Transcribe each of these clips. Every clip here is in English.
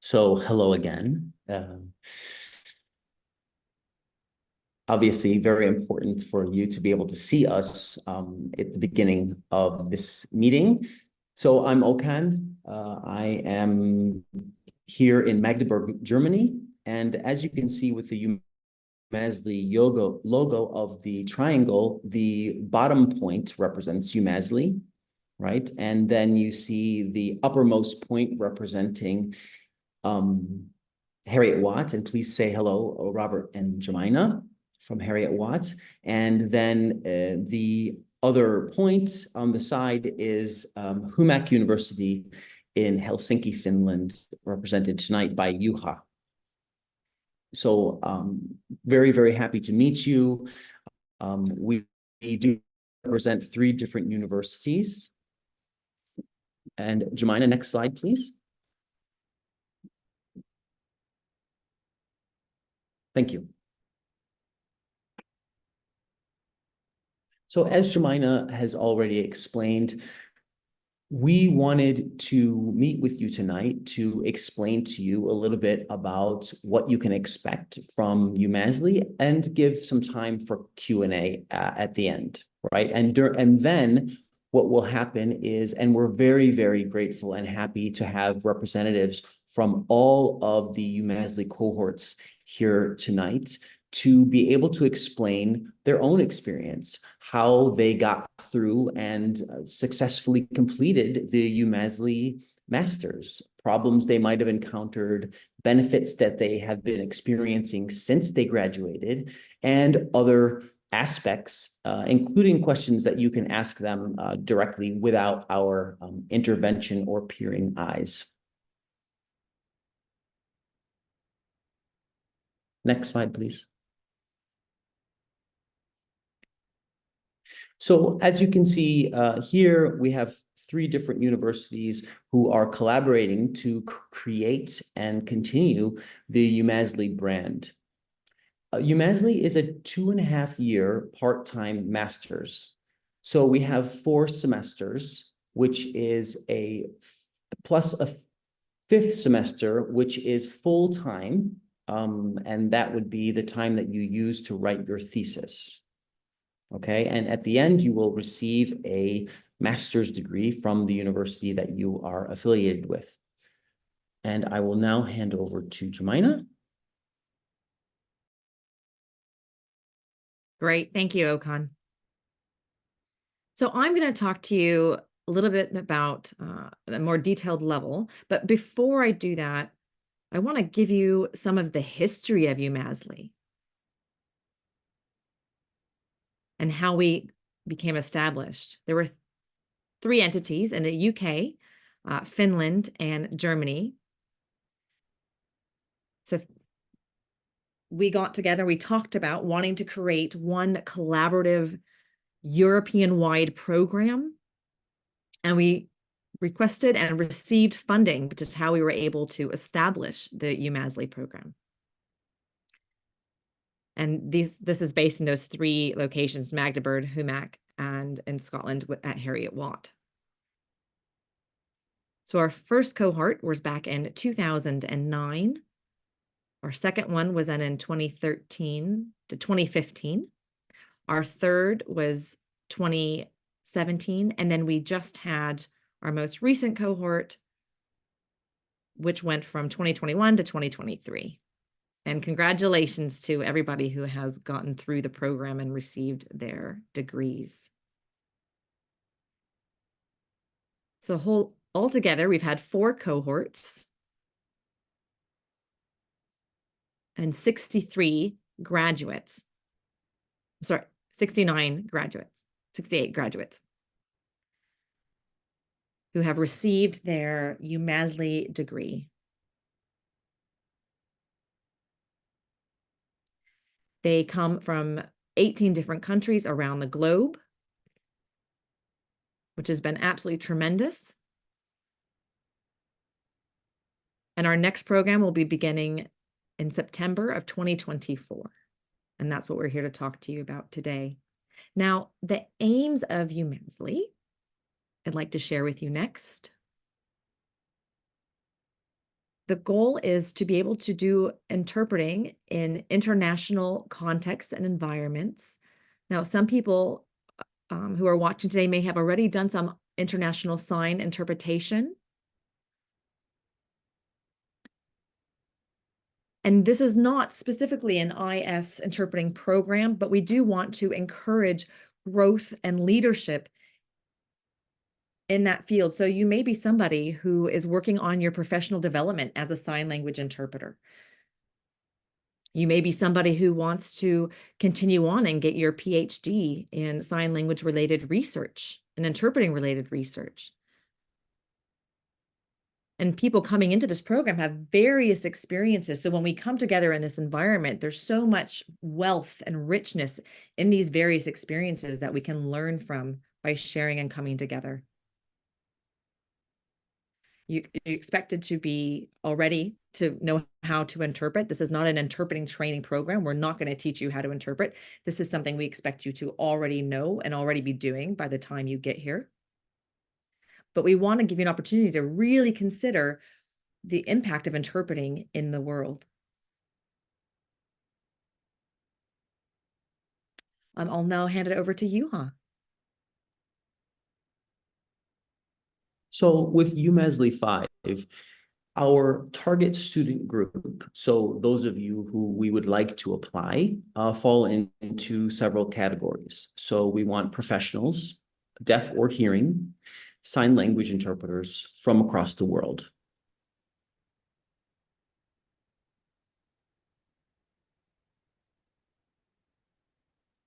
So hello again. Obviously, very important for you to be able to see us at the beginning of this meeting. So I'm Okan. I am here in Magdeburg, Germany. And as you can see with the EUMASLI logo of the triangle, the bottom point represents EUMASLI, right? And then you see the uppermost point representing Harriet Watt, and please say hello, Robert and Jemina from Harriet Watt. And then the other point on the side is EUMAC University in Helsinki, Finland, represented tonight by Juha. So very, very happy to meet you. We do represent 3 different universities. And Jemina, next slide, please. Thank you. So as Jemina has already explained, we wanted to meet with you tonight to explain to you a little bit about what you can expect from EUMASLI and give some time for Q&A at the end, right? And then what will happen is, and we're very, very grateful and happy to have representatives from all of the EUMASLI cohorts here tonight to be able to explain their own experience, how they got through and successfully completed the EUMASLI Masters, problems they might have encountered, benefits that they have been experiencing since they graduated, and other aspects, including questions that you can ask them directly without our intervention or peering eyes. Next slide, please. So as you can see here, we have 3 different universities who are collaborating to create and continue the EUMASLI brand. EUMASLI is a 2.5-year part-time master's. So we have 4 semesters, which is plus a 5th semester, which is full-time, and that would be the time that you use to write your thesis. Okay, and at the end, you will receive a master's degree from the university that you are affiliated with. And I will now hand over to Jemina. Great, thank you, Okan. So I'm going to talk to you a little bit about a more detailed level, but before I do that, I want to give you some of the history of EUMASLI and how we became established. There were 3 entities in the UK, Finland, and Germany. So we got together, we talked about wanting to create one collaborative European-wide program, and we requested and received funding, which is how we were able to establish the EUMASLI program. And this is based in those 3 locations, Magdeburg, EUMAC, and in Scotland at Harriet Watt. So our first cohort was back in 2009. Our second one was in 2013 to 2015. Our third was 2017. And then we just had our most recent cohort, which went from 2021 to 2023. And congratulations to everybody who has gotten through the program and received their degrees. So altogether, we've had 4 cohorts and 63 graduates. Sorry, 69 graduates, 68 graduates who have received their EUMASLI degree. They come from 18 different countries around the globe, which has been absolutely tremendous. And our next program will be beginning in September of 2024. And that's what we're here to talk to you about today. Now, the aims of EUMASLI, I'd like to share with you next. The goal is to be able to do interpreting in international contexts and environments. Now, some people who are watching today may have already done some international sign interpretation. And this is not specifically an IS interpreting program, but we do want to encourage growth and leadership in that field. So you may be somebody who is working on your professional development as a sign language interpreter. You may be somebody who wants to continue on and get your PhD in sign language related research and interpreting related research. And people coming into this program have various experiences. So when we come together in this environment, there's so much wealth and richness in these various experiences that we can learn from by sharing and coming together. You're expected to be already to know how to interpret. This is not an interpreting training program. We're not going to teach you how to interpret. This is something we expect you to already know and already be doing by the time you get here. But we want to give you an opportunity to really consider the impact of interpreting in the world. I'll now hand it over to you, huh? So with EUMASLI 5, our target student group, so those of you who we would like to apply, fall into several categories. So we want professionals, deaf or hearing, sign language interpreters from across the world.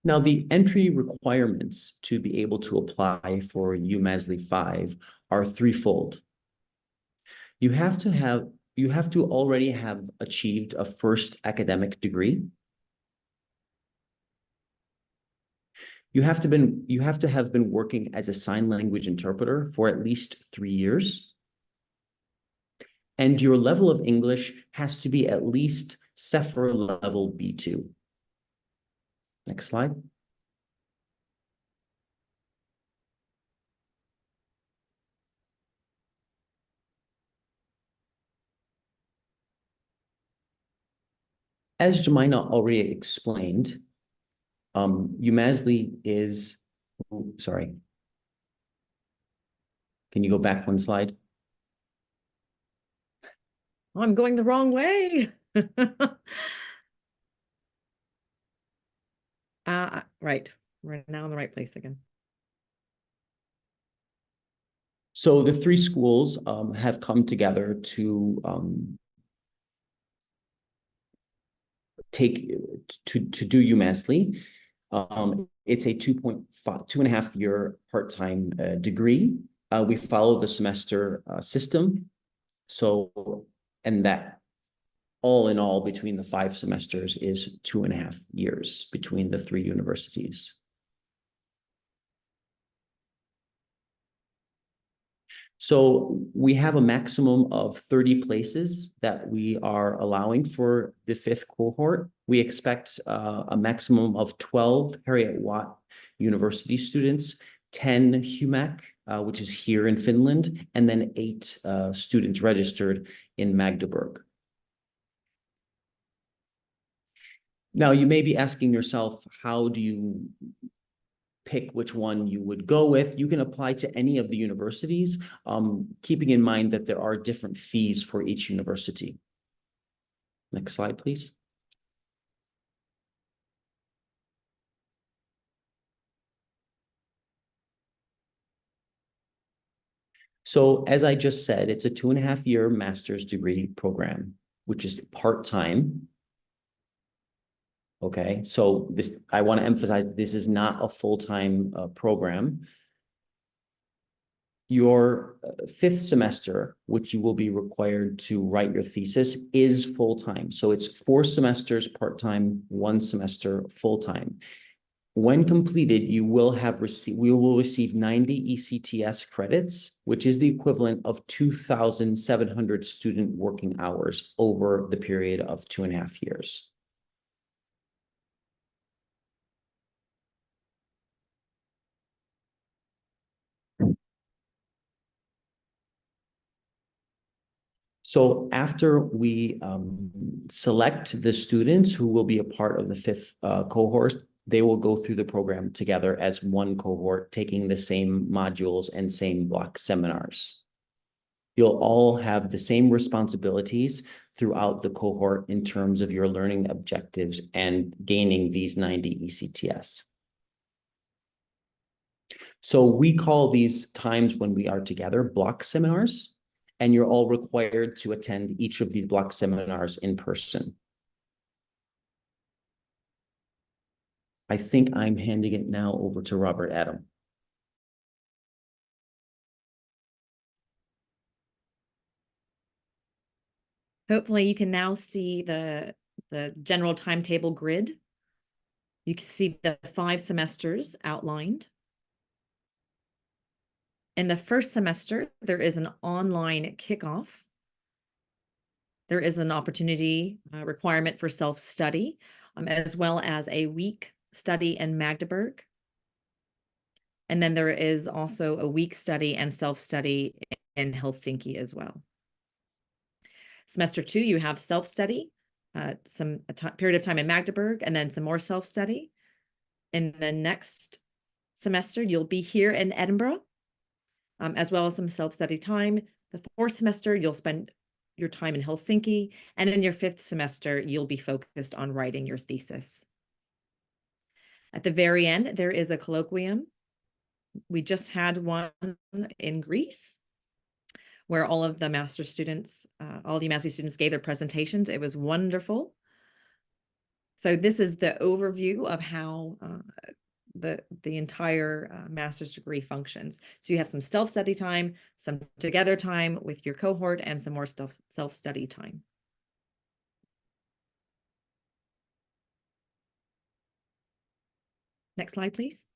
Now, the entry requirements to be able to apply for EUMASLI 5 are threefold. You have to already have achieved a first academic degree. You have to have been working as a sign language interpreter for at least 3 years. And your level of English has to be at least CEFR level B2. Next slide. As Jemina already explained, EUMASLI is, sorry. Can you go back one slide? Oh, I'm going the wrong way. Right. We're now in the right place again. So the three schools have come together to do EUMASLI. It's a 2.5 year part-time degree. We follow the semester system. So, and that all in all, between the 5 semesters is 2.5 years between the 3 universities. So we have a maximum of 30 places that we are allowing for the 5th cohort. We expect a maximum of 12 Harriet Watt University students, 10 HUMAC, which is here in Finland, and then 8 students registered in Magdeburg. Now, you may be asking yourself, how do you pick which one you would go with? You can apply to any of the universities, keeping in mind that there are different fees for each university. Next slide, please. So as I just said, it's a 2.5 year master's degree program, which is part-time. Okay, so this, I want to emphasize, this is not a full-time program. Your 5th semester, which you will be required to write your thesis, is full-time. So it's 4 semesters part-time, 1 semester full-time. When completed, we will receive 90 ECTS credits, which is the equivalent of 2,700 student working hours over the period of 2.5 years. So after we select the students who will be a part of the fifth cohort, they will go through the program together as one cohort, taking the same modules and same block seminars. You'll all have the same responsibilities throughout the cohort in terms of your learning objectives and gaining these 90 ECTS. So we call these times when we are together block seminars, and you're all required to attend each of these block seminars in person. I think I'm handing it now over to Robert Adam. Hopefully you can now see the general timetable grid. You can see the 5 semesters outlined. In the first semester, there is an online kickoff. There is an opportunity requirement for self-study, as well as a week study in Magdeburg. And then there is also a week study and self-study in Helsinki as well. Semester 2, you have self-study, a period of time in Magdeburg, and then some more self-study. In the next semester, you'll be here in Edinburgh, as well as some self-study time. The 4th semester, you'll spend your time in Helsinki, and in your 5th semester, you'll be focused on writing your thesis. At the very end, there is a colloquium. We just had one in Greece, where all of the master's students, all the EUMASLI students gave their presentations. It was wonderful. So this is the overview of how the entire master's degree functions. So you have some self-study time, some together time with your cohort, and some more self-study time. Next slide, please.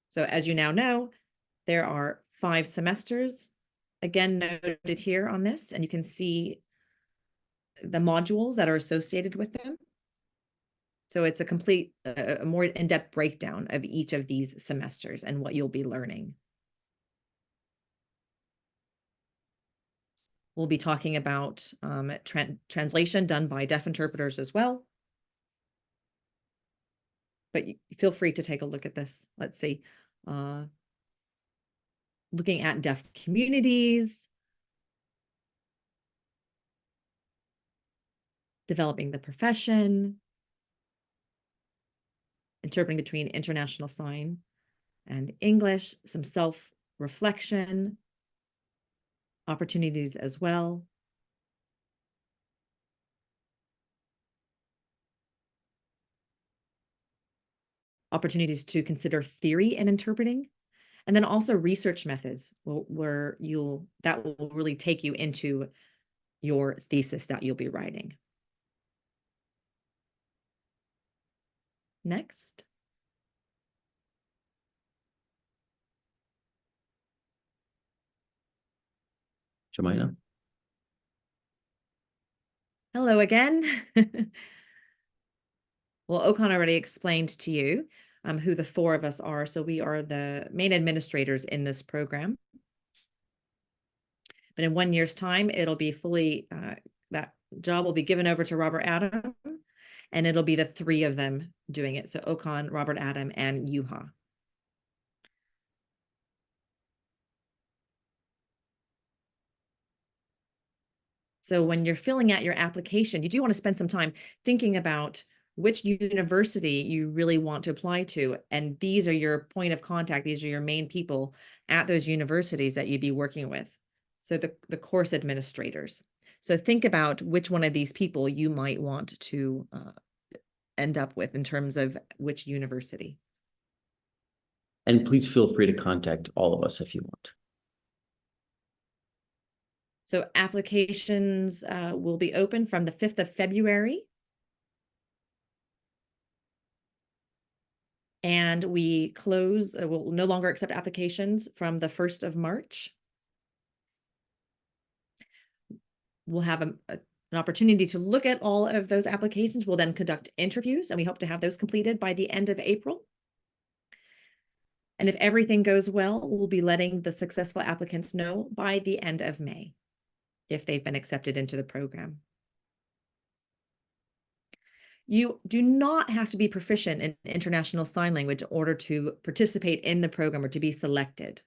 So as you now know, there are 5 semesters, again noted here on this, and you can see the modules that are associated with them. So it's a complete, a more in-depth breakdown of each of these semesters and what you'll be learning. We'll be talking about translation done by deaf interpreters as well. But feel free to take a look at this. Let's see. Looking at deaf communities, developing the profession, interpreting between International Sign and English, some self-reflection, opportunities as well. Opportunities to consider theory and interpreting, and then also research methods where that will really take you into your thesis that you'll be writing. Next. Jemina. Hello again. Well, Okan already explained to you who the 4 of us are. So we are the main administrators in this program. But in 1 year's time, it'll be fully, that job will be given over to Robert Adam, and it'll be the 3 of them doing it. So Okan, Robert Adam, and Juha. So when you're filling out your application, you do want to spend some time thinking about which university you really want to apply to. And these are your point of contact. These are your main people at those universities that you'd be working with. So the course administrators. So think about which one of these people you might want to end up with in terms of which university. And please feel free to contact all of us if you want. So applications will be open from the 5th of February. And we close, we'll no longer accept applications from the 1st of March. We'll have an opportunity to look at all of those applications. We'll then conduct interviews, and we hope to have those completed by the end of April. And if everything goes well, we'll be letting the successful applicants know by the end of May if they've been accepted into the program. You do not have to be proficient in international sign language in order to participate in the program or to be selected.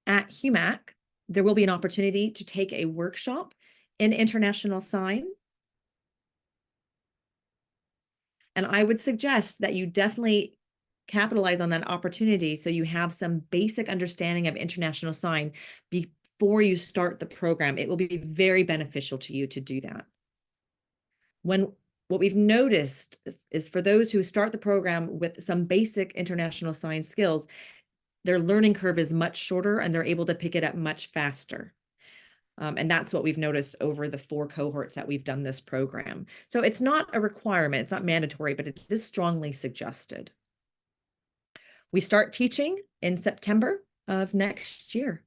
At HUMAC, there will be an opportunity to take a workshop in international sign. And I would suggest that you definitely capitalize on that opportunity so you have some basic understanding of international sign before you start the program. It will be very beneficial to you to do that. What we've noticed is for those who start the program with some basic international sign skills, their learning curve is much shorter and they're able to pick it up much faster. And that's what we've noticed over the 4 cohorts that we've done this program. So it's not a requirement, it's not mandatory, but it is strongly suggested. We start teaching in September of next year.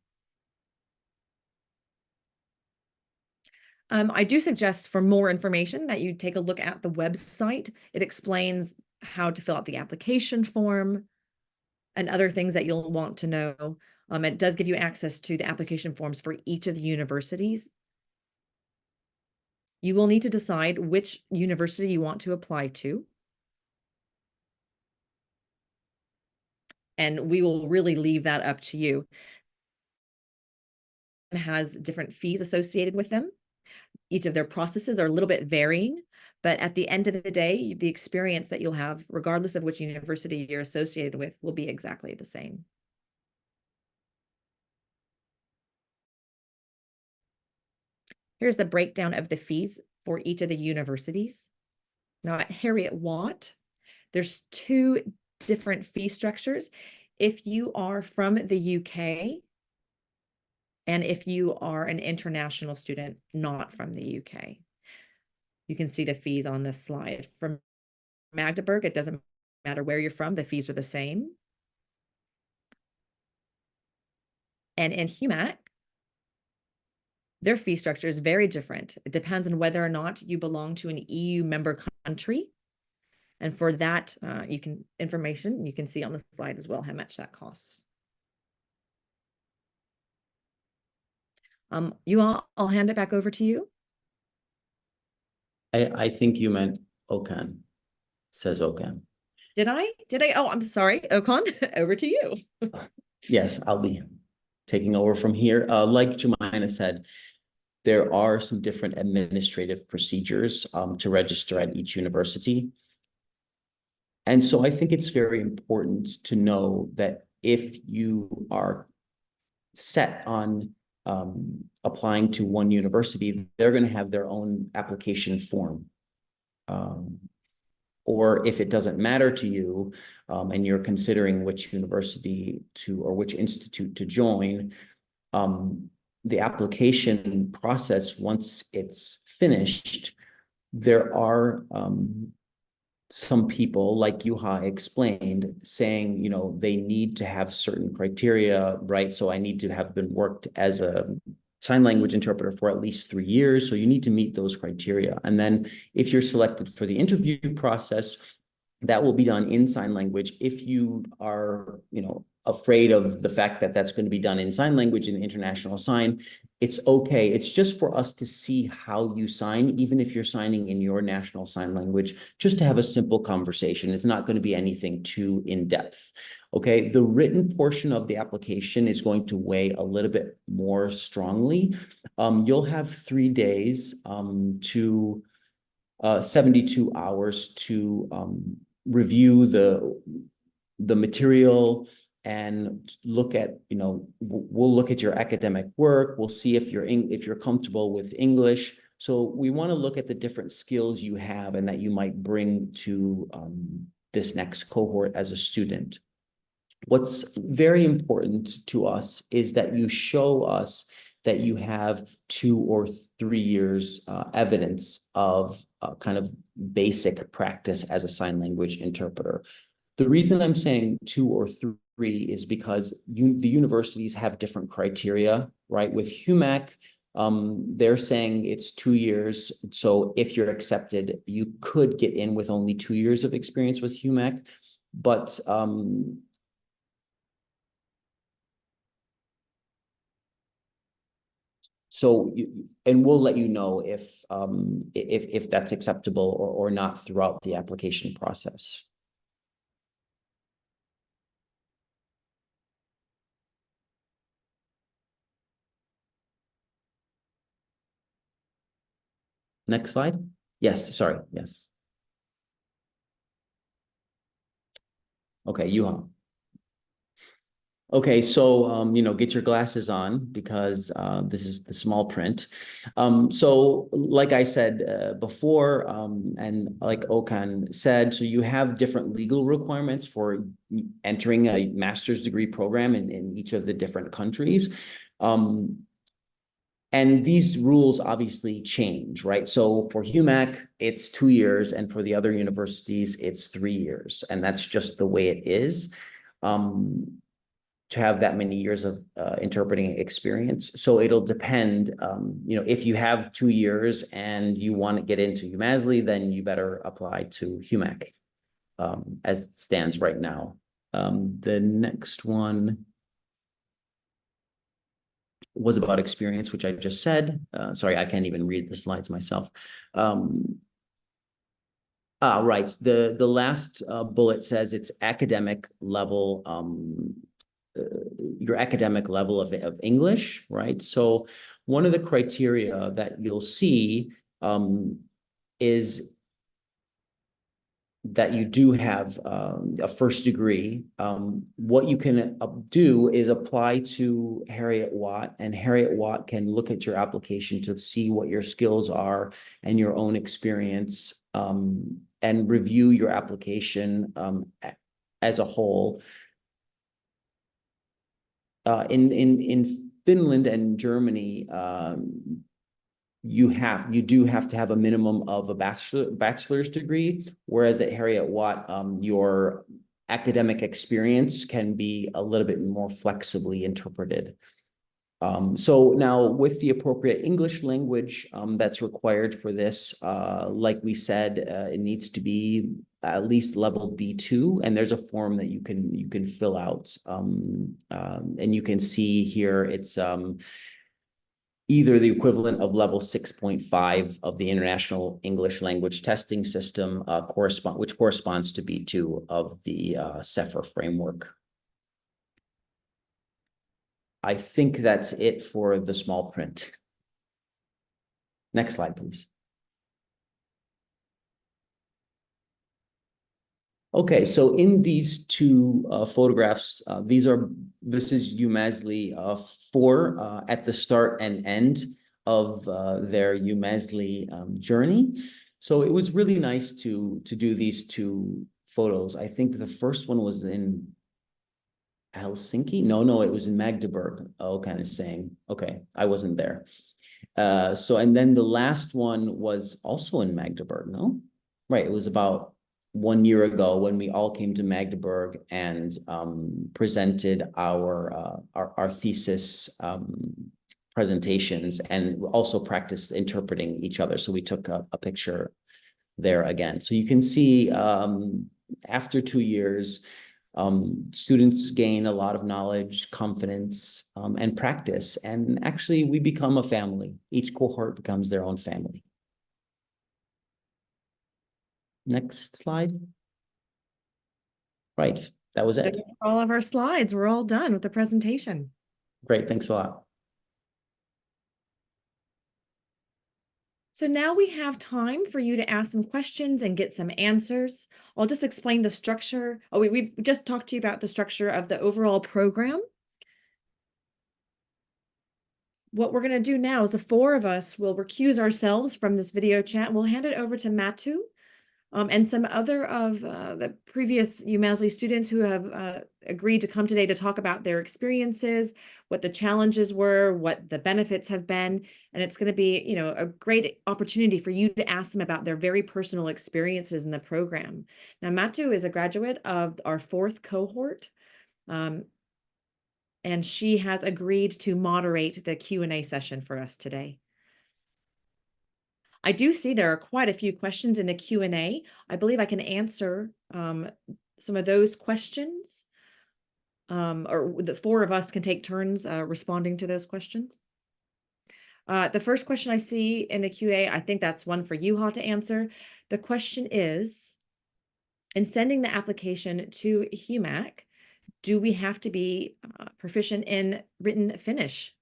I do suggest for more information that you take a look at the website. It explains how to fill out the application form and other things that you'll want to know. It does give you access to the application forms for each of the universities. You will need to decide which university you want to apply to. And we will really leave that up to you. It has different fees associated with them. Each of their processes are a little bit varying, but at the end of the day, the experience that you'll have, regardless of which university you're associated with, will be exactly the same. Here's the breakdown of the fees for each of the universities. Now at Heriot-Watt, there's 2 different fee structures. If you are from the UK and if you are an international student not from the UK. You can see the fees on this slide. From Magdeburg, it doesn't matter where you're from, the fees are the same. And in HUMAC, their fee structure is very different. It depends on whether or not you belong to an EU member country. And for that, you can see on the slide as well how much that costs. I'll hand it back over to you. I think you meant Okan. Says Okan. Did I? Oh, I'm sorry. Okan, over to you. Yes, I'll be taking over from here. Like Jemina said, there are some different administrative procedures to register at each university. And so I think it's very important to know that if you are set on applying to one university, they're going to have their own application form. Or if it doesn't matter to you and you're considering which university to or which institute to join, the application process, once it's finished, there are some people, like Yuha explained, saying, you know, they need to have certain criteria, right? So I need to have been worked as a sign language interpreter for at least 3 years. So you need to meet those criteria. And then if you're selected for the interview process, that will be done in sign language. If you are, you know, afraid of the fact that that's going to be done in sign language in international sign, it's okay. It's just for us to see how you sign, even if you're signing in your national sign language, just to have a simple conversation. It's not going to be anything too in-depth. Okay, the written portion of the application is going to weigh a little bit more strongly. You'll have 3 days to 72 hours to review the material and look at, you know, we'll look at your academic work. We'll see if you're comfortable with English. So we want to look at the different skills you have and that you might bring to this next cohort as a student. What's very important to us is that you show us that you have 2 or 3 years evidence of kind of basic practice as a sign language interpreter. The reason I'm saying 2 or 3 is because the universities have different criteria, right? With HUMAC, They're saying it's 2 years. So if you're accepted, you could get in with only 2 years of experience with HUMAC, but so and we'll let you know if that's acceptable or not throughout the application process. Next slide. Yes, sorry. Yes. Okay, Yuha. Okay, so get your glasses on because this is the small print. So like I said before, and like Okan said, so you have different legal requirements for entering a master's degree program in each of the different countries. And these rules obviously change, right? So for HUMAC, it's 2 years, and for the other universities, it's 3 years. And that's just the way it is. To have that many years of interpreting experience. So it'll depend, if you have 2 years and you want to get into EUMASLI, then you better apply to HUMAC as it stands right now. The next one was about experience, which I just said. Sorry, I can't even read the slides myself. Right. The last bullet says it's academic level, your academic level of English, right? So one of the criteria that you'll see is that you do have a first degree. What you can do is apply to Harriet Watt, and Harriet Watt can look at your application to see what your skills are and your own experience, and review your application as a whole. In Finland and Germany, you do have to have a minimum of a bachelor's degree, whereas at Harriet Watt, your academic experience can be a little bit more flexibly interpreted. So now with the appropriate English language that's required for this, like we said, it needs to be at least level B2, and there's a form that you can fill out, and you can see here it's either the equivalent of level 6.5 of the International English Language Testing System, which corresponds to B2 of the CEFR framework. I think that's it for the small print. Next slide, please. Okay, so in these two photographs, this is EUMASLI 4 at the start and end of their EUMASLI journey. So it was really nice to do these two photos. I think the first one was in Helsinki. No, it was in Magdeburg. Oh, kind of saying, okay, I wasn't there. And then the last one was also in Magdeburg, no? Right, it was about 1 year ago when we all came to Magdeburg and presented our thesis presentations and also practiced interpreting each other. So we took a picture there again. So you can see after 2 years, students gain a lot of knowledge, confidence, and practice. And actually, we become a family. Each cohort becomes their own family. Next slide. Right, that was it. All of our slides, we're all done with the presentation. Great, thanks a lot. So now we have time for you to ask some questions and get some answers. I'll just explain the structure. Oh, we've just talked to you about the structure of the overall program. What we're going to do now is the four of us will recuse ourselves from this video chat. We'll hand it over to Matu and some other of the previous EUMASLI students who have agreed to come today to talk about their experiences, what the challenges were, what the benefits have been. And it's going to be, a great opportunity for you to ask them about their very personal experiences in the program. Now, Matu is a graduate of our 4th cohort. and she has agreed to moderate the Q&A session for us today. I do see there are quite a few questions in the Q&A. I believe I can answer some of those questions, or the four of us can take turns responding to those questions. The first question I see in the QA, I think that's one for Yuha to answer. The question is, in sending the application to EUMAC, do we have to be proficient in written Finnish?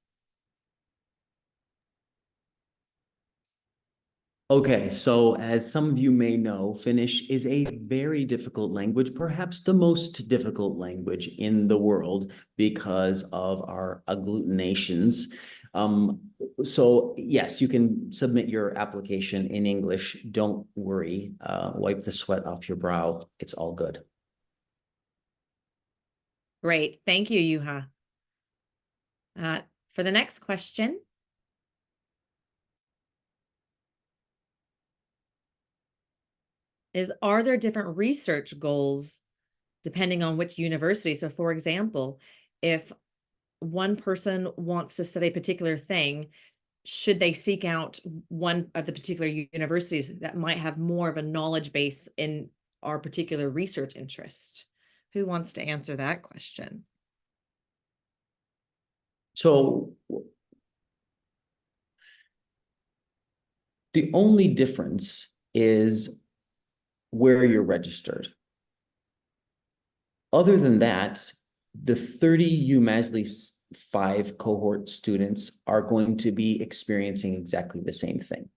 Okay, so as some of you may know, Finnish is a very difficult language, perhaps the most difficult language in the world because of our agglutinations. So yes, you can submit your application in English. Don't worry, wipe the sweat off your brow. It's all good. Great, thank you, Yuha. For the next question, are there different research goals depending on which university? So for example, if one person wants to study a particular thing, should they seek out one of the particular universities that might have more of a knowledge base in our particular research interest? Who wants to answer that question? So the only difference is where you're registered. Other than that, the 30 EUMASLI5 cohort students are going to be experiencing exactly the same thing.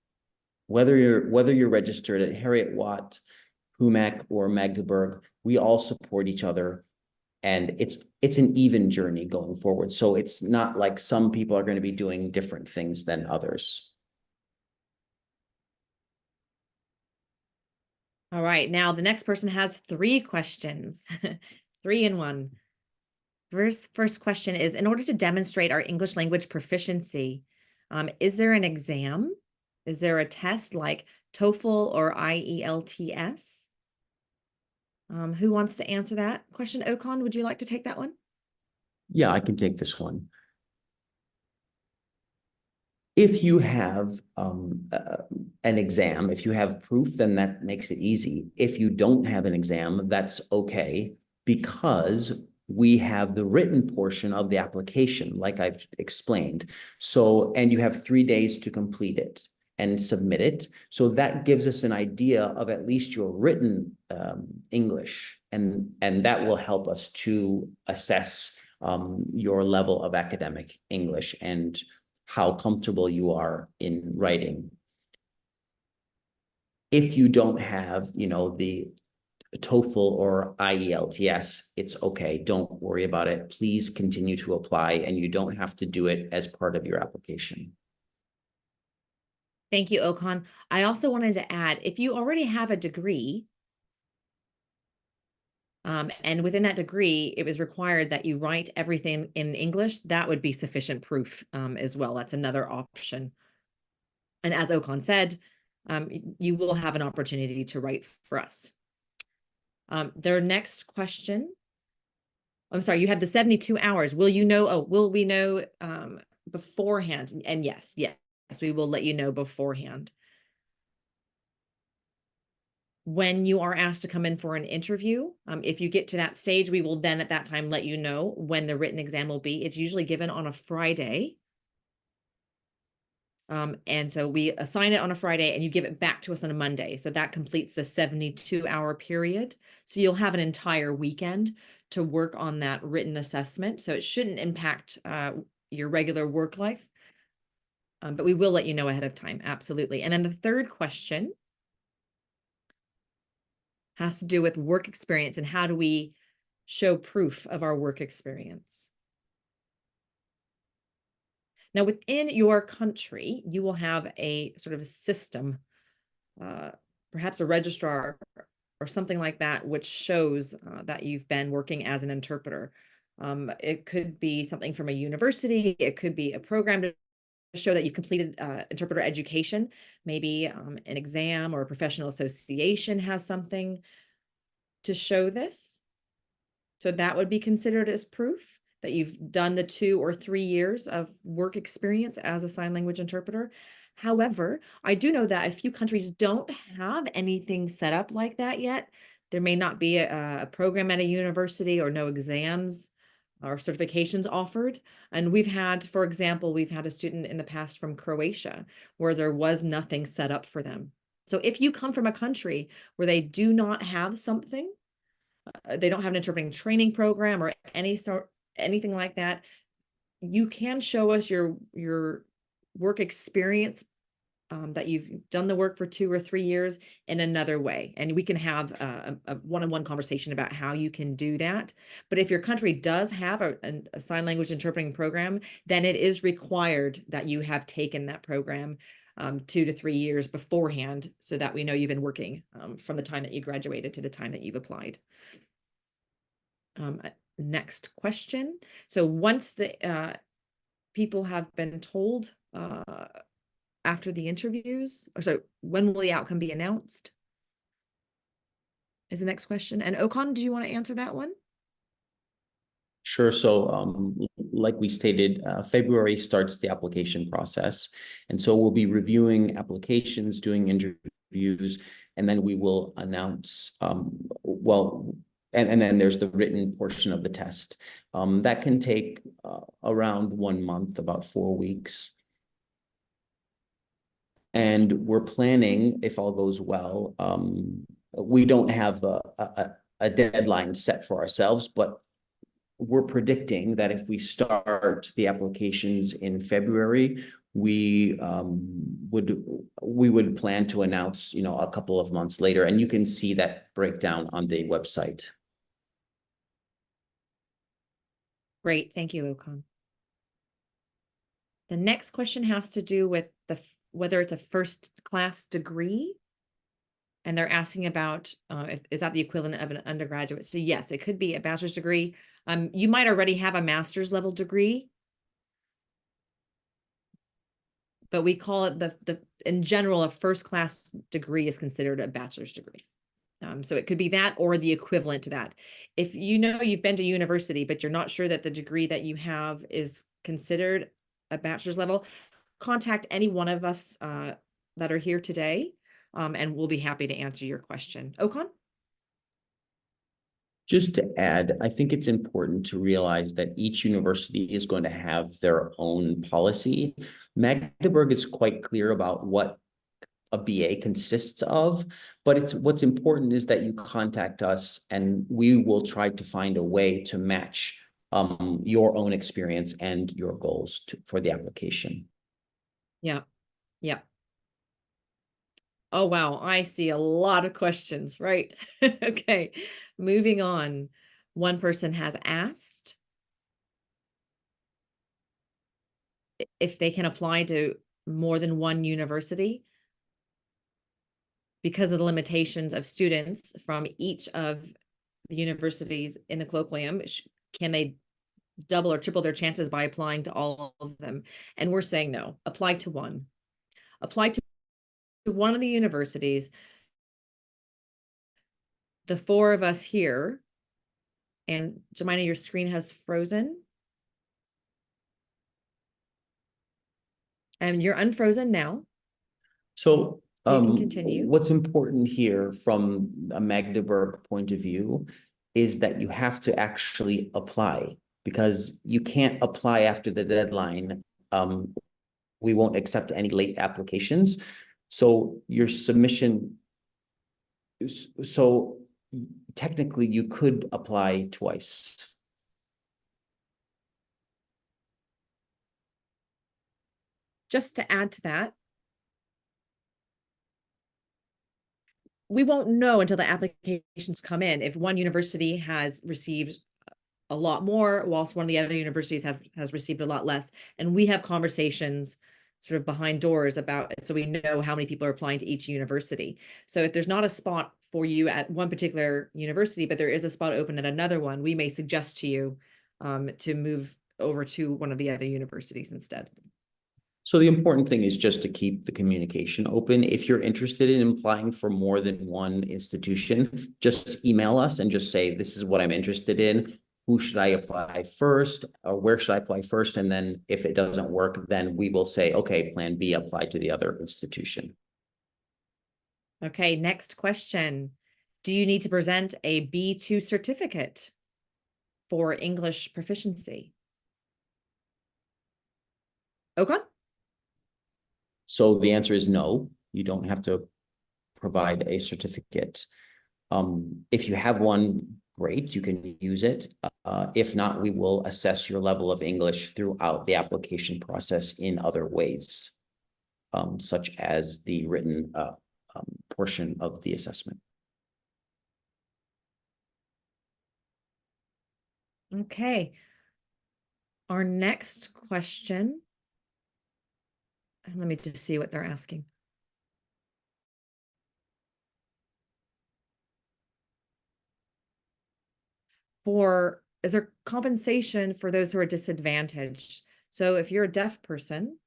Whether you're registered at Heriot-Watt, EUMAC, or Magdeburg, we all support each other, and it's an even journey going forward. So it's not like some people are going to be doing different things than others. All right, now the next person has 3 questions, 3 in 1. First question is, in order to demonstrate our English language proficiency, is there an exam? Is there a test like TOEFL or IELTS? Who wants to answer that question? Okan, would you like to take that one? Yeah, I can take this one. If you have an exam, if you have proof, then that makes it easy. If you don't have an exam, that's okay, because we have the written portion of the application, like I've explained. So, and you have 3 days to complete it and submit it. So that gives us an idea of at least your written English, and that will help us to assess your level of academic English and how comfortable you are in writing. If you don't have, the TOEFL or IELTS, it's okay. Don't worry about it. Please continue to apply, and you don't have to do it as part of your application. Thank you, Okan. I also wanted to add, if you already have a degree, and within that degree, it was required that you write everything in English, that would be sufficient proof as well. That's another option. And as Okan said, you will have an opportunity to write for us. Their next question. I'm sorry, you have the 72 hours. Will we know beforehand? And yes, we will let you know beforehand. When you are asked to come in for an interview, if you get to that stage, we will then at that time let you know when the written exam will be. It's usually given on a Friday. And so we assign it on a Friday and you give it back to us on a Monday. So that completes the 72-hour period. So you'll have an entire weekend to work on that written assessment. So it shouldn't impact your regular work life. But we will let you know ahead of time. Absolutely. And then the third question has to do with work experience and how do we show proof of our work experience. Now, within your country, you will have a sort of a system, perhaps a registrar or something like that, which shows that you've been working as an interpreter. It could be something from a university. It could be a program to show that you've completed interpreter education. Maybe an exam or a professional association has something to show this. So that would be considered as proof. that you've done the 2 or 3 years of work experience as a sign language interpreter. However, I do know that a few countries don't have anything set up like that yet. There may not be a program at a university or no exams or certifications offered. And we've had, for example, we've had a student in the past from Croatia where there was nothing set up for them. So if you come from a country where they do not have something, they don't have an interpreting training program or anything like that, you can show us your work experience, that you've done the work for 2 or 3 years in another way. And we can have a one-on-one conversation about how you can do that. But if your country does have a sign language interpreting program, then it is required that you have taken that program 2 to 3 years beforehand, so that we know you've been working from the time that you graduated to the time that you've applied. Next question. So once the people have been told after the interviews, or so when will the outcome be announced? Is the next question. And Okan, do you want to answer that one? Sure. So like we stated, February starts the application process. And so we'll be reviewing applications, doing interviews, and then we will announce, and then there's the written portion of the test. That can take around 1 month, about 4 weeks. And we're planning, if all goes well, we don't have a deadline set for ourselves, but we're predicting that if we start the applications in February, we would plan to announce, a couple of months later, and you can see that breakdown on the website. Great, thank you, Okan. The next question has to do with whether it's a first class degree. And they're asking about, is that the equivalent of an undergraduate? So yes, it could be a bachelor's degree. You might already have a master's level degree, but we call it in general, a first class degree is considered a bachelor's degree. So it could be that or the equivalent to that. If you know you've been to university, but you're not sure that the degree that you have is considered a bachelor's level, contact any one of us that are here today, and we'll be happy to answer your question. Okan? Just to add, I think it's important to realize that each university is going to have their own policy. Magdeburg is quite clear about what a BA consists of, but what's important is that you contact us and we will try to find a way to match your own experience and your goals for the application. Yeah. Yeah. Oh, wow. I see a lot of questions, right? Okay. Moving on. One person has asked if they can apply to more than one university because of the limitations of students from each of the universities in the colloquium. Can they double or triple their chances by applying to all of them? And we're saying no. Apply to one. Apply to one of the universities. The 4 of us here, and Jemina, your screen has frozen. And you're unfrozen now. So you can continue. What's important here from a Magdeburg point of view is that you have to actually apply, because you can't apply after the deadline. We won't accept any late applications. So your submission, so technically you could apply twice. Just to add to that, we won't know until the applications come in if one university has received a lot more, whilst one of the other universities has received a lot less. And we have conversations sort of behind doors about it, so we know how many people are applying to each university. So if there's not a spot for you at one particular university, but there is a spot open at another one, we may suggest to you to move over to one of the other universities instead. So the important thing is just to keep the communication open. If you're interested in applying for more than one institution, just email us and just say, this is what I'm interested in. who should I apply first, or where should I apply first? And then if it doesn't work, then we will say, okay, plan B, apply to the other institution. Okay, next question. Do you need to present a B2 certificate for English proficiency? Okay. So the answer is no, you don't have to provide a certificate. If you have one, great, you can use it. If not, we will assess your level of English throughout the application process in other ways, such as the written portion of the assessment. Okay. Our next question, and let me just see what they're asking. Is there compensation for those who are disadvantaged? So if you're a deaf person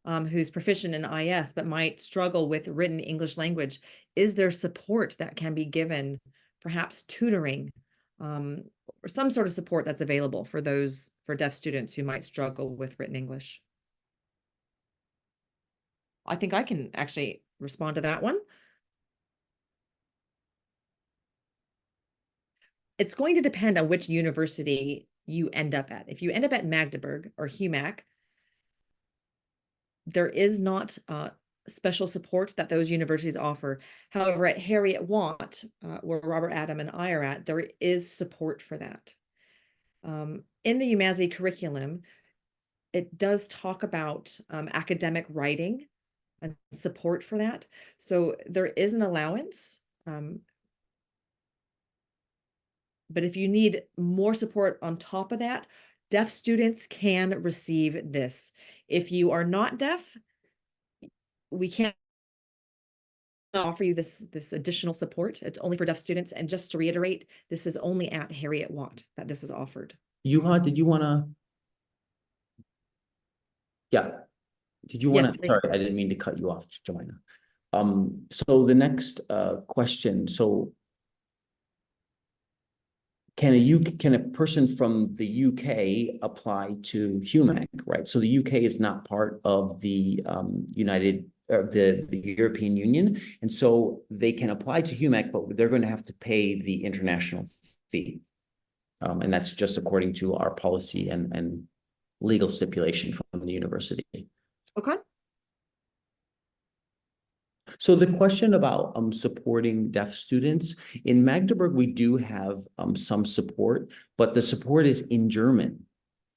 who's proficient in IS but might struggle with written English language, is there support that can be given, perhaps tutoring, or some sort of support that's available for deaf students who might struggle with written English? I think I can actually respond to that one. It's going to depend on which university you end up at. If you end up at Magdeburg or HUMAC, there is not special support that those universities offer. However, at Heriot-Watt, where Robert, Adam, and I are at, there is support for that. In the EUMASLI curriculum, it does talk about academic writing and support for that. So there is an allowance. But if you need more support on top of that, deaf students can receive this. If you are not deaf, we can't offer you this additional support. It's only for deaf students. And just to reiterate, this is only at Heriot-Watt that this is offered. Yuha, did you want to? Yeah. Did you want to? Yes, Sorry, I didn't mean to cut you off, Joanna. So the next question. So can a person from the UK apply to HUMAC, right? So the UK is not part of the the European Union, and so they can apply to HUMAC, but they're going to have to pay the international fee, and that's just according to our policy and legal stipulation from the university. Okay. So the question about supporting deaf students, in Magdeburg, we do have some support, but the support is in German.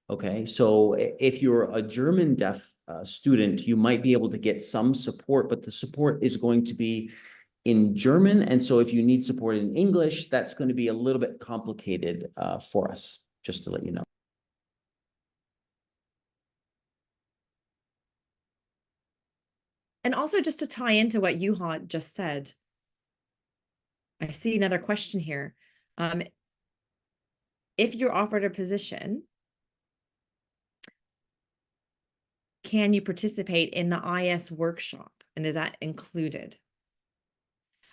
Okay, so if you're a German deaf student, you might be able to get some support, but the support is going to be in German. And so if you need support in English, that's going to be a little bit complicated for us, just to let you know. And also just to tie into what Yuha just said, I see another question here. If you're offered a position, can you participate in the IS workshop? And is that included?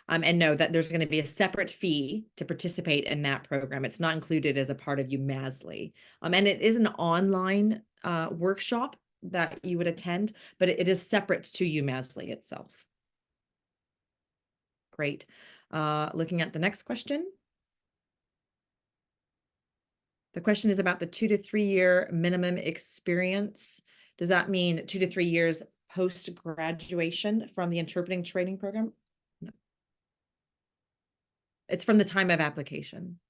And know that there's going to be a separate fee to participate in that program. It's not included as a part of EUMASLI. And it is an online workshop that you would attend, but it is separate to EUMASLI itself. Great. Looking at the next question. The question is about the 2 to 3 year minimum experience. Does that mean 2 to 3 years post-graduation from the interpreting training program? No. It's from the time of application.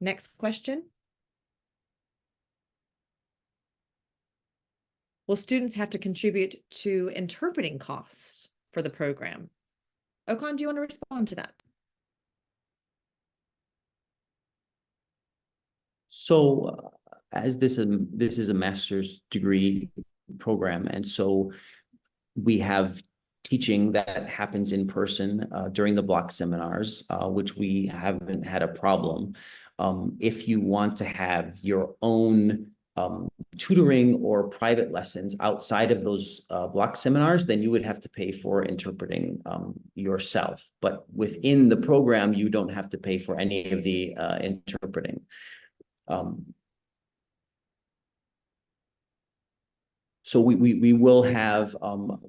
Next question. Will students have to contribute to interpreting costs for the program? Okan, do you want to respond to that? So as this is a master's degree program, and so we have teaching that happens in person during the block seminars, which we haven't had a problem. If you want to have your own tutoring or private lessons outside of those block seminars, then you would have to pay for interpreting yourself. But within the program, you don't have to pay for any of the interpreting. So we will have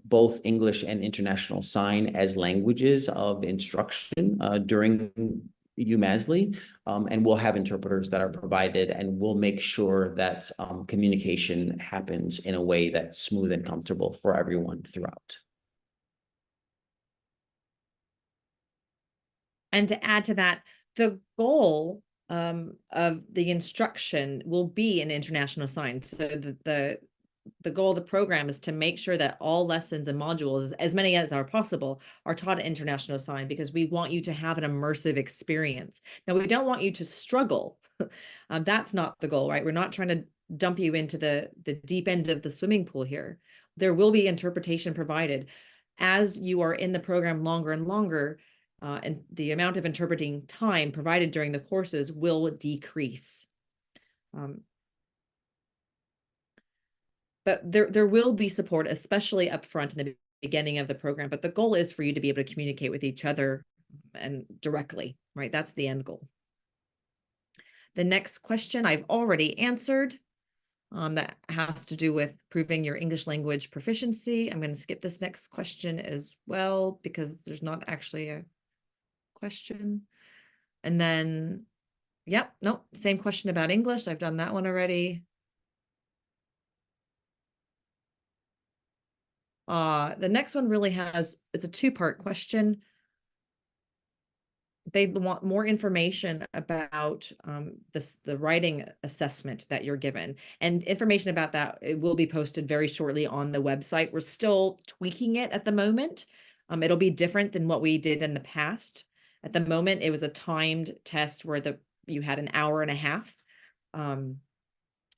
both English and International Sign as languages of instruction during EUMASLI, and we'll have interpreters that are provided, and we'll make sure that communication happens in a way that's smooth and comfortable for everyone throughout. And to add to that, the goal of the instruction will be an international sign. So the goal of the program is to make sure that all lessons and modules, as many as are possible, are taught in international sign, because we want you to have an immersive experience. Now, we don't want you to struggle. That's not the goal, right? We're not trying to dump you into the deep end of the swimming pool here. There will be interpretation provided. As you are in the program longer and longer, and the amount of interpreting time provided during the courses will decrease. But there will be support, especially up front in the beginning of the program. But the goal is for you to be able to communicate with each other and directly, right? That's the end goal. The next question I've already answered. That has to do with proving your English language proficiency. I'm going to skip this next question as well, because there's not actually a question. And then, yep, nope, same question about English. I've done that one already. The next one really it's a two-part question. They want more information about the writing assessment that you're given, and information about that, it will be posted very shortly on the website. We're still tweaking it at the moment. It'll be different than what we did in the past. At the moment, it was a timed test where you had an hour and a half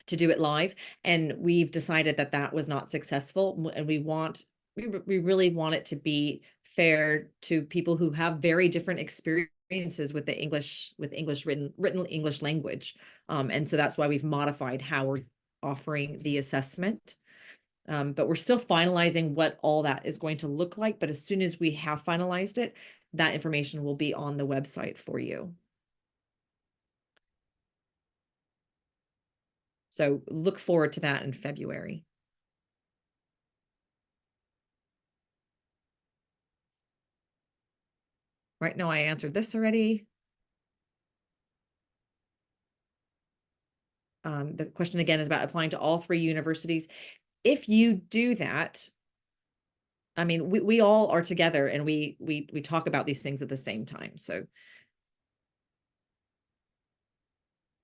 to do it live, and we've decided that that was not successful, and we really want it to be fair to people who have very different experiences with the English written English language, and so that's why we've modified how we're offering the assessment. But we're still finalizing what all that is going to look like. But as soon as we have finalized it, that information will be on the website for you. So look forward to that in February. Right now, I answered this already. The question again is about applying to all 3 universities. If you do that, I mean, we all are together, and we talk about these things at the same time. So,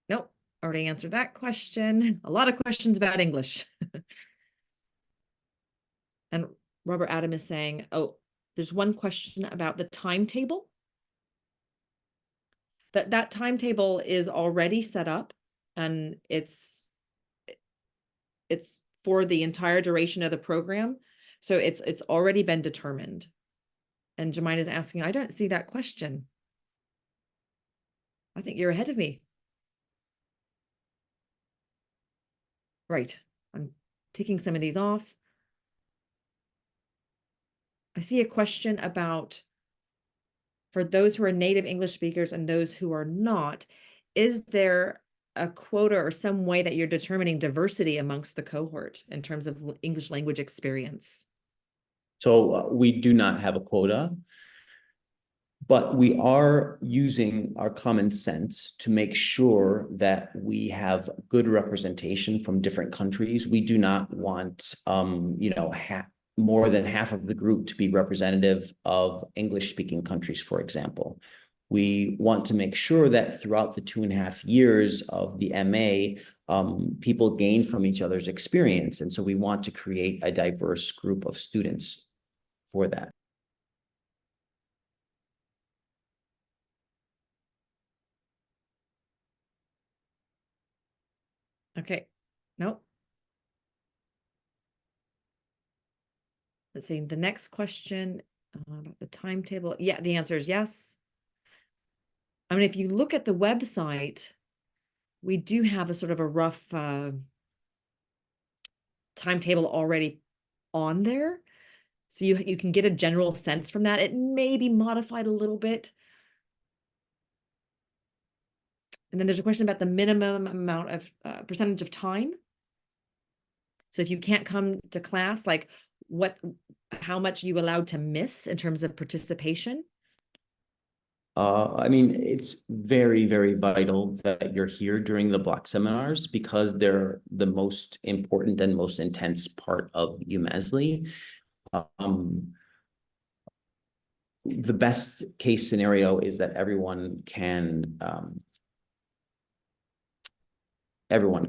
nope, already answered that question. A lot of questions about English. And Robert Adam is saying, oh, there's one question about the timetable. That timetable is already set up, and it's for the entire duration of the program. So it's already been determined. And Jemina is asking, I don't see that question. I think you're ahead of me. Right. I'm taking some of these off. I see a question about, for those who are native English speakers and those who are not, is there a quota or some way that you're determining diversity amongst the cohort in terms of English language experience? So we do not have a quota, but we are using our common sense to make sure that we have good representation from different countries. We do not want, more than half of the group to be representative of English-speaking countries, for example. We want to make sure that throughout the 2.5 years of the MA, people gain from each other's experience. And so we want to create a diverse group of students for that. Okay, nope. Let's see, the next question about the timetable. Yeah, the answer is yes. I mean, if you look at the website, we do have a sort of a rough timetable already on there. So you can get a general sense from that. It may be modified a little bit. And then there's a question about the minimum amount of percentage of time. So if you can't come to class, like how much you allowed to miss in terms of participation? I mean, it's very, very vital that you're here during the block seminars because they're the most important and most intense part of UMassli. The best case scenario is that everyone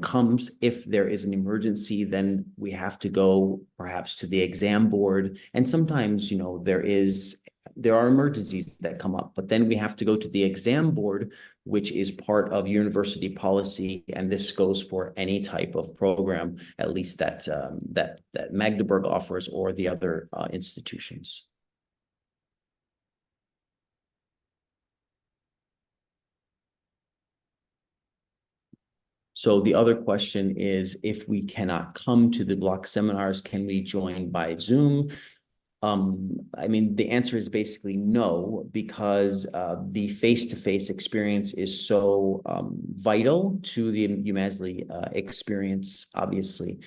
comes. If there is an emergency, then we have to go perhaps to the exam board. And sometimes, you know, there are emergencies that come up, but then we have to go to the exam board, which is part of university policy. And this goes for any type of program, at least that Magdeburg offers or the other institutions. So the other question is, if we cannot come to the block seminars, can we join by Zoom? I mean, the answer is basically no, because the face-to-face experience is so vital to the UMassli experience, obviously,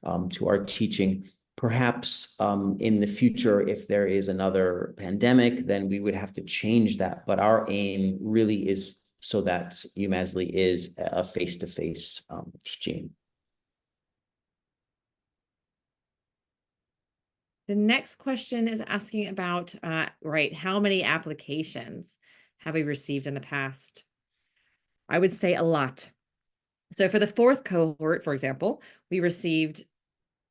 to our teaching. Perhaps in the future, if there is another pandemic, then we would have to change that. But our aim really is so that UMassli is a face-to-face teaching. The next question is asking about, how many applications have we received in the past? I would say a lot. So for the fourth cohort, for example, we received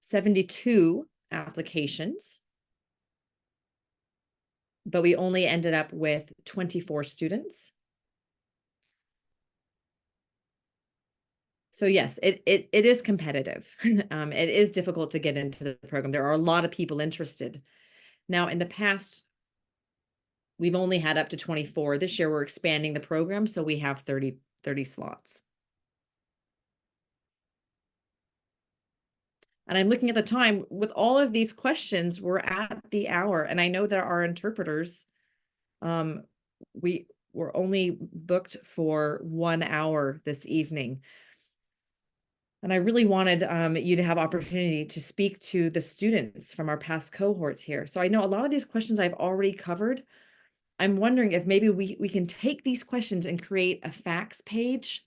72 applications, but we only ended up with 24 students. So yes, it is competitive. It is difficult to get into the program. There are a lot of people interested. Now, in the past, we've only had up to 24. This year, we're expanding the program, so we have 30 slots. And I'm looking at the time. With all of these questions, we're at the hour. And I know that our interpreters, we were only booked for 1 hour this evening. And I really wanted you to have opportunity to speak to the students from our past cohorts here. So I know a lot of these questions I've already covered. I'm wondering if maybe we can take these questions and create a facts page